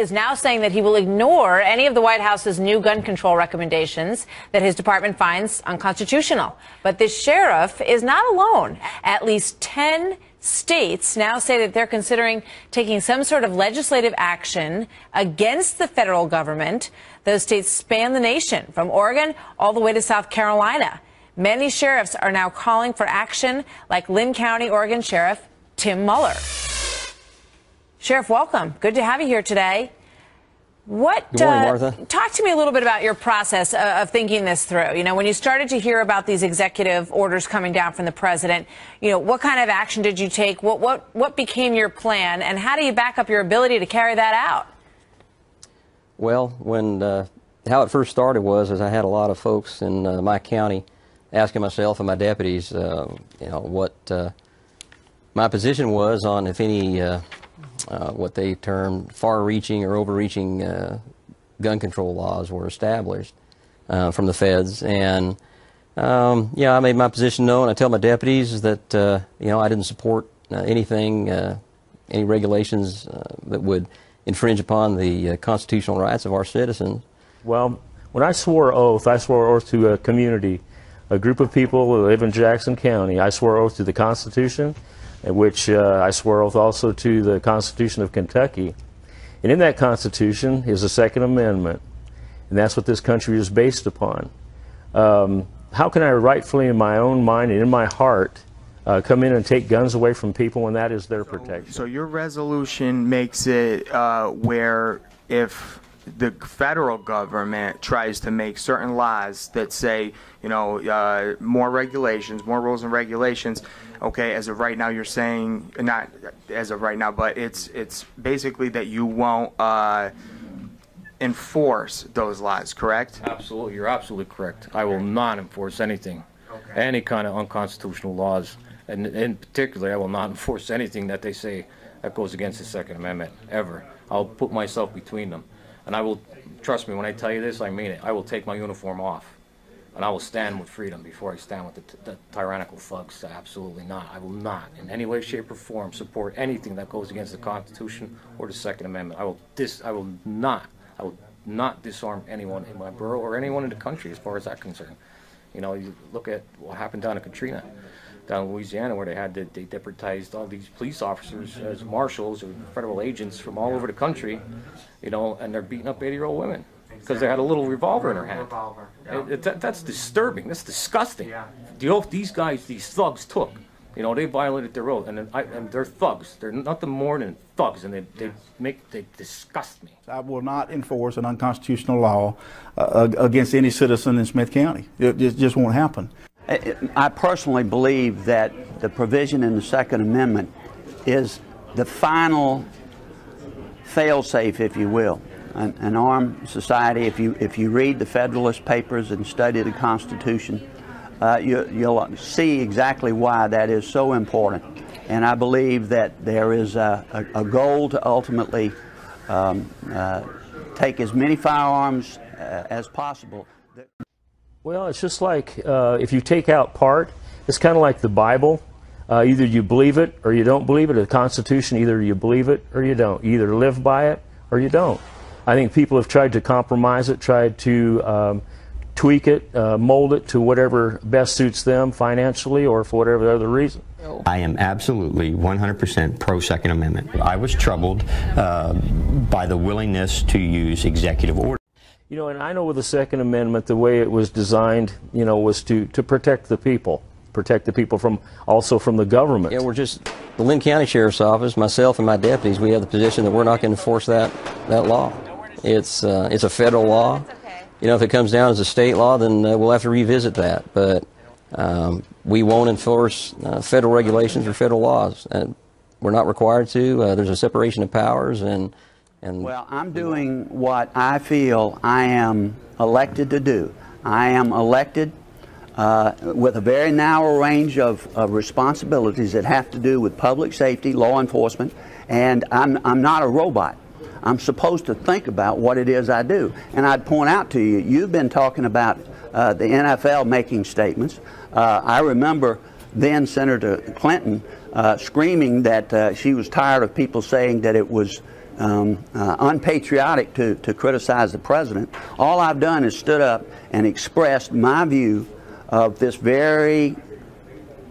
is now saying that he will ignore any of the White House's new gun control recommendations that his department finds unconstitutional. But this sheriff is not alone. At least 10 states now say that they're considering taking some sort of legislative action against the federal government. Those states span the nation, from Oregon all the way to South Carolina. Many sheriffs are now calling for action, like Lynn County, Oregon Sheriff Tim Mueller. Sheriff, welcome. Good to have you here today. Good morning, Martha. Talk to me a little bit about your process of thinking this through. You know, when you started to hear about these executive orders coming down from the president, you know, what kind of action did you take? What became your plan, and how do you back up your ability to carry that out? Well, how it first started was I had a lot of folks in my county asking myself and my deputies, you know, what my position was on if any what they termed far-reaching or overreaching gun control laws were established from the feds. And yeah, I made my position known. I tell my deputies that you know, I didn't support anything, any regulations that would infringe upon the constitutional rights of our citizens. Well, when I swore oath to a community, a group of people who live in Jackson County. I swore oath to the Constitution, in which I swore oath also to the Constitution of Kentucky. And in that Constitution is the Second Amendment, and that's what this country is based upon. How can I rightfully, in my own mind and in my heart, come in and take guns away from people when that is their protection? So your resolution makes it where if the federal government tries to make certain laws that say, you know, more regulations, more rules and regulations, okay, as of right now you're saying, not as of right now, but it's basically that you won't enforce those laws, correct? Absolutely, you're absolutely correct. I will not enforce anything, any kind of unconstitutional laws, and in particular, I will not enforce anything that they say that goes against the Second Amendment, ever. I'll put myself between them. And I will, trust me, when I tell you this, I mean it. I will take my uniform off, and I will stand with freedom before I stand with the tyrannical thugs. Absolutely not. I will not, in any way, shape, or form, support anything that goes against the Constitution or the Second Amendment. I will not disarm anyone in my borough or anyone in the country, as far as that's concerned. You know, you look at what happened down in Katrina, down in Louisiana, where they deputized all these police officers as marshals or federal agents from all over the country, you know, and they're beating up 80-year-old women because they had a little revolver in their hand. That's disturbing. That's disgusting. Yeah. The oath these thugs took, you know, they violated their oath, and they're thugs. They're nothing more than thugs, and they disgust me. I will not enforce an unconstitutional law against any citizen in Smith County. It just won't happen. I personally believe that the provision in the Second Amendment is the final fail-safe, if you will. An armed society, if you read the Federalist Papers and study the Constitution, you'll see exactly why that is so important. And I believe that there is a goal to ultimately take as many firearms as possible. Well, it's just like if you take out part, it's kind of like the Bible. Either you believe it or you don't believe it. The Constitution, either you believe it or you don't. You either live by it or you don't. I think people have tried to compromise it, tried to tweak it, mold it to whatever best suits them financially or for whatever other reason. I am absolutely 100% pro-Second Amendment. I was troubled by the willingness to use executive order. You know, and I know with the Second Amendment, the way it was designed, you know, was to protect the people from, also from the government. Yeah, the Lynn County Sheriff's Office, myself and my deputies, we have the position that we're not going to enforce that law. It's a federal law. You know, if it comes down as a state law, then we'll have to revisit that. But we won't enforce federal regulations or federal laws. We're not required to. There's a separation of powers, and well, I'm doing what I feel I am elected to do. I am elected with a very narrow range of responsibilities that have to do with public safety, law enforcement, and I'm not a robot. I'm supposed to think about what it is I do. And I'd point out to you, you've been talking about the NFL making statements. I remember then Senator Clinton screaming that she was tired of people saying that it was unpatriotic to criticize the president. All I've done is stood up and expressed my view of this very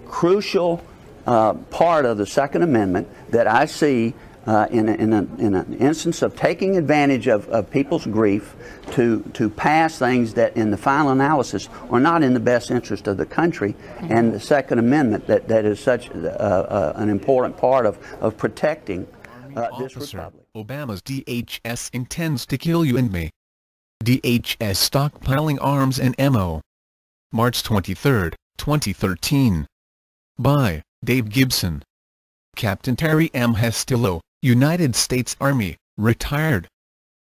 crucial part of the Second Amendment that I see in an instance of taking advantage of people's grief to pass things that in the final analysis are not in the best interest of the country, and the Second Amendment that is such an important part of protecting this republic. Obama's DHS intends to kill you and me. DHS stockpiling arms and ammo. March 23, 2013. By Dave Gibson. Captain Terry M. Hestillo, United States Army, retired.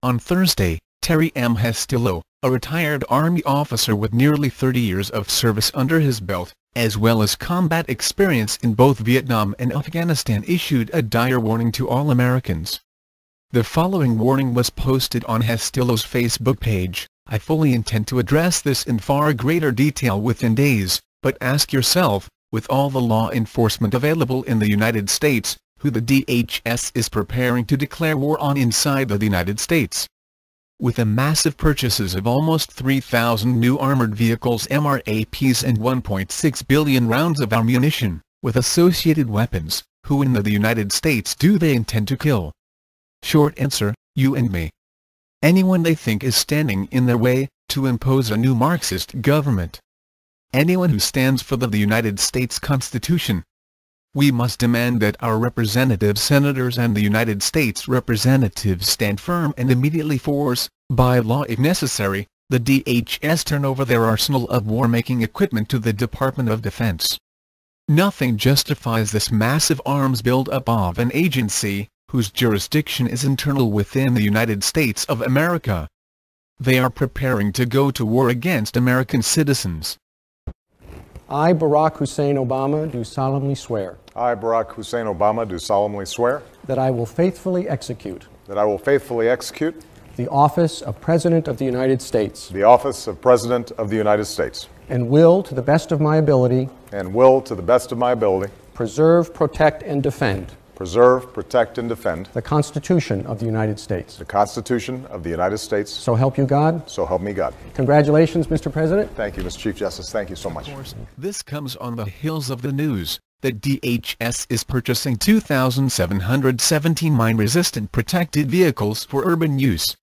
On Thursday, Terry M. Hestillo, a retired Army officer with nearly 30 years of service under his belt, as well as combat experience in both Vietnam and Afghanistan, issued a dire warning to all Americans. The following warning was posted on Hestillo's Facebook page. I fully intend to address this in far greater detail within days, but ask yourself, with all the law enforcement available in the United States, who the DHS is preparing to declare war on inside the United States. With the massive purchases of almost 3,000 new armored vehicles, MRAPs, and 1.6 billion rounds of ammunition, with associated weapons, who in the United States do they intend to kill? Short answer, you and me. Anyone they think is standing in their way, to impose a new Marxist government. Anyone who stands for the United States Constitution. We must demand that our representatives, senators, and the United States representatives stand firm and immediately force, by law if necessary, the DHS turn over their arsenal of war-making equipment to the Department of Defense. Nothing justifies this massive arms build-up of an agency, whose jurisdiction is internal within the United States of America. They are preparing to go to war against American citizens. I, Barack Hussein Obama, do solemnly swear. I, Barack Hussein Obama, do solemnly swear. That I will faithfully execute. That I will faithfully execute. The office of President of the United States. The office of President of the United States. And will, to the best of my ability. And will, to the best of my ability. Preserve, protect, and defend. Preserve, protect, and defend. The Constitution of the United States. The Constitution of the United States. So help you God. So help me God. Congratulations, Mr. President. Thank you, Mr. Chief Justice. Thank you so much. This comes on the heels of the news that DHS is purchasing 2,717 mine-resistant protected vehicles for urban use.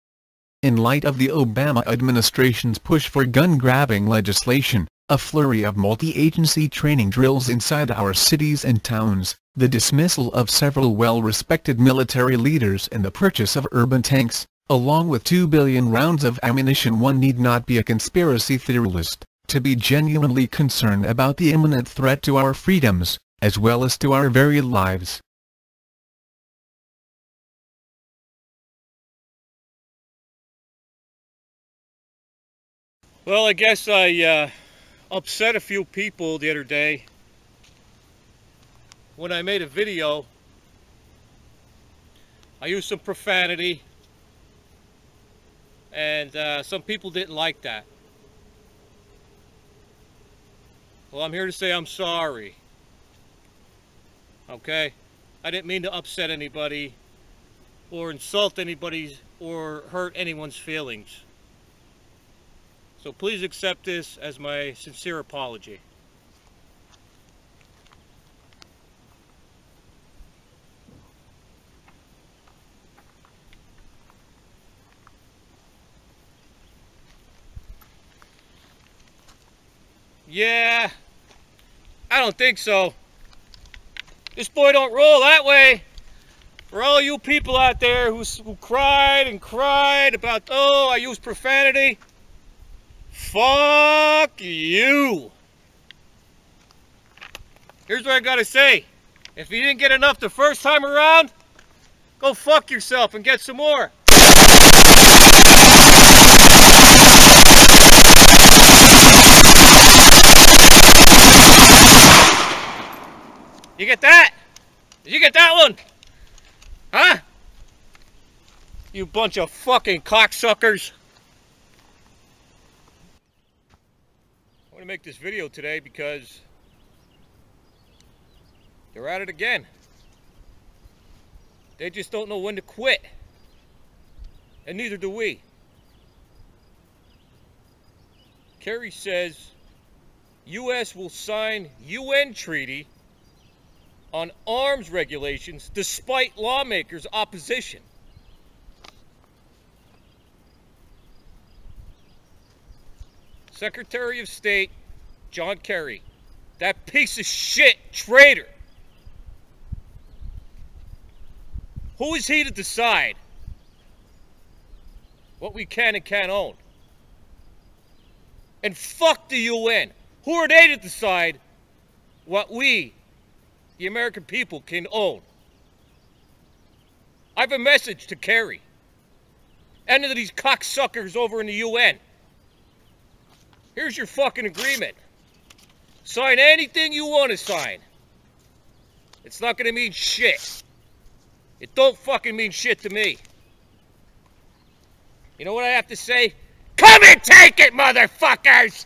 In light of the Obama administration's push for gun-grabbing legislation, a flurry of multi-agency training drills inside our cities and towns, the dismissal of several well-respected military leaders, and the purchase of urban tanks, along with 2 billion rounds of ammunition, one need not be a conspiracy theorist to be genuinely concerned about the imminent threat to our freedoms, as well as to our very lives. Well, I guess I upset a few people the other day when I made a video. I used some profanity, and some people didn't like that. Well, I'm here to say I'm sorry. Okay? I didn't mean to upset anybody or insult anybody or hurt anyone's feelings. So please accept this as my sincere apology. Yeah, I don't think so. This boy don't roll that way. For all you people out there who cried and cried about, oh, I used profanity. Fuck you. Here's what I gotta say. If you didn't get enough the first time around, go fuck yourself and get some more. You get that? Did you get that one? Huh? You bunch of fucking cocksuckers. I want to make this video today because they're at it again. They just don't know when to quit. and neither do we. Kerry says U.S. will sign UN treaty on arms regulations despite lawmakers' opposition. Secretary of State John Kerry, that piece of shit traitor. Who is he to decide what we can and can't own? And fuck the UN. Who are they to decide what we, the American people, can own? I have a message to Kerry and to these cocksuckers over in the UN. Here's your fucking agreement. Sign anything you want to sign. It's not gonna mean shit. It don't fucking mean shit to me. You know what I have to say? Come and take it, motherfuckers!